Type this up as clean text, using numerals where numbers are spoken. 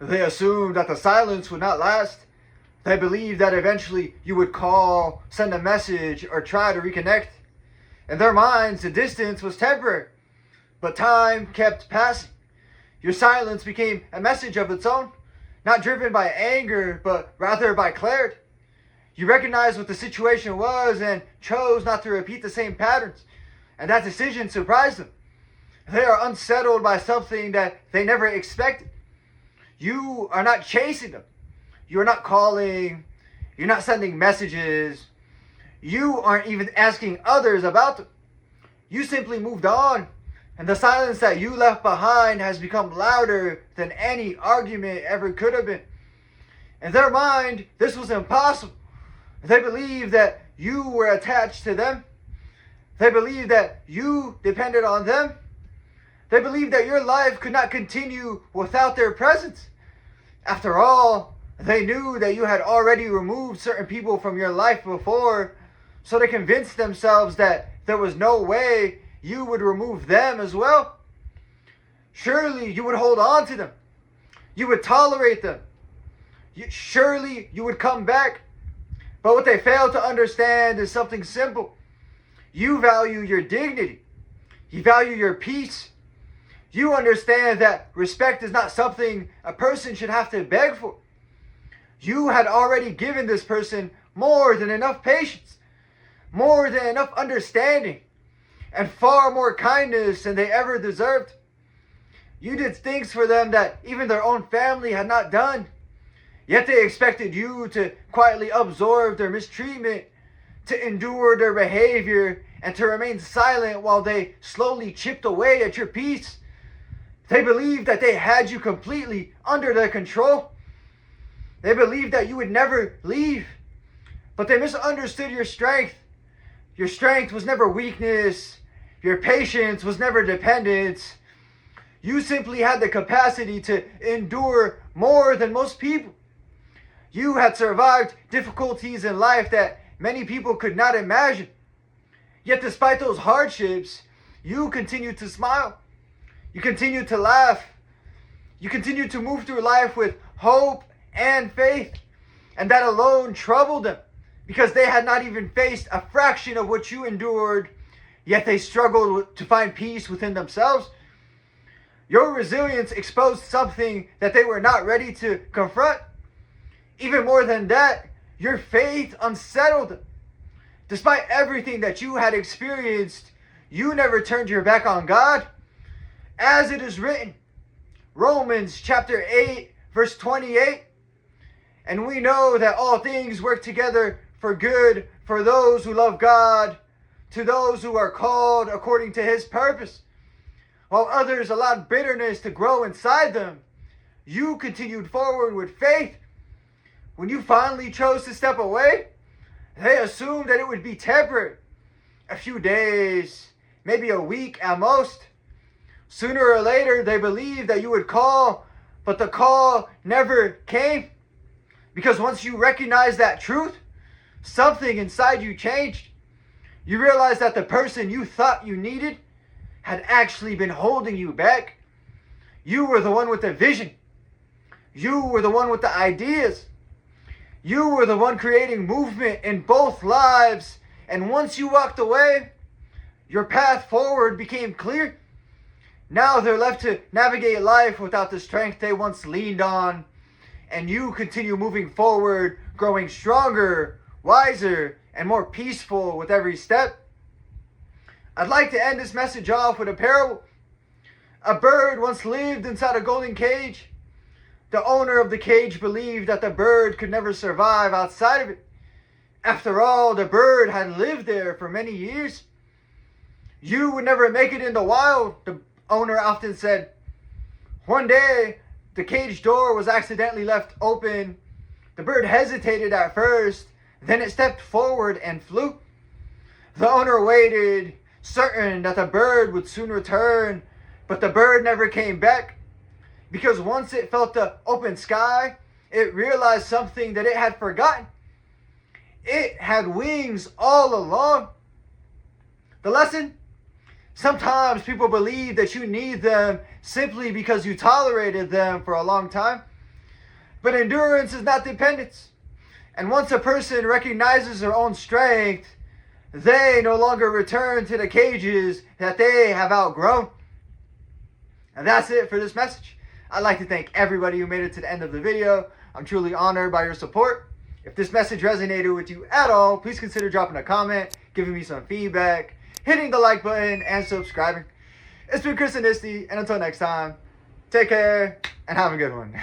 They assumed that the silence would not last. They believed that eventually you would call, send a message, or try to reconnect. In their minds, the distance was temporary, but time kept passing. Your silence became a message of its own, not driven by anger, but rather by clarity. You recognized what the situation was and chose not to repeat the same patterns, and that decision surprised them. They are unsettled by something that they never expected. You are not chasing them. You're not calling. You're not sending messages. You aren't even asking others about them. You simply moved on, and the silence that you left behind has become louder than any argument ever could have been. In their mind, this was impossible. They believed that you were attached to them. They believed that you depended on them. They believed that your life could not continue without their presence. After all, they knew that you had already removed certain people from your life before, so they convinced themselves that there was no way you would remove them as well. Surely you would hold on to them. You would tolerate them. Surely you would come back. But what they fail to understand is something simple. You value your dignity. You value your peace. You understand that respect is not something a person should have to beg for. You had already given this person more than enough patience, more than enough understanding, and far more kindness than they ever deserved. You did things for them that even their own family had not done. Yet they expected you to quietly absorb their mistreatment, to endure their behavior, and to remain silent while they slowly chipped away at your peace. They believed that they had you completely under their control. They believed that you would never leave. But they misunderstood your strength. Your strength was never weakness. Your patience was never dependence. You simply had the capacity to endure more than most people. You had survived difficulties in life that many people could not imagine. Yet despite those hardships, you continued to smile. You continued to laugh. You continued to move through life with hope and faith. And that alone troubled them, because they had not even faced a fraction of what you endured, yet they struggled to find peace within themselves. Your resilience exposed something that they were not ready to confront. Even more than that, your faith unsettled them. Despite everything that you had experienced, you never turned your back on God. As it is written, Romans chapter 8, verse 28, and we know that all things work together for good for those who love God, to those who are called according to his purpose. While others allowed bitterness to grow inside them, you continued forward with faith. When you finally chose to step away, they assumed that it would be temporary. A few days, maybe a week at most. Sooner or later, they believed that you would call, but the call never came. Because once you recognized that truth, something inside you changed. You realized that the person you thought you needed had actually been holding you back. You were the one with the vision. You were the one with the ideas. You were the one creating movement in both lives. And once you walked away, your path forward became clear. Now they're left to navigate life without the strength they once leaned on. And you continue moving forward, growing stronger, wiser, and more peaceful with every step. I'd like to end this message off with a parable. A bird once lived inside a golden cage. The owner of the cage believed that the bird could never survive outside of it. After all, the bird had lived there for many years. You would never make it in the wild, the owner often said. One day, the cage door was accidentally left open. The bird hesitated at first, then it stepped forward and flew. The owner waited, certain that the bird would soon return, but the bird never came back. Because once it felt the open sky, it realized something that it had forgotten. It had wings all along. The lesson? Sometimes people believe that you need them simply because you tolerated them for a long time. But endurance is not dependence. And once a person recognizes their own strength, they no longer return to the cages that they have outgrown. And that's it for this message. I'd like to thank everybody who made it to the end of the video. I'm truly honored by your support. If this message resonated with you at all, please consider dropping a comment, giving me some feedback, hitting the like button, and subscribing. It's been ChrisAnesti, and until next time, take care and have a good one.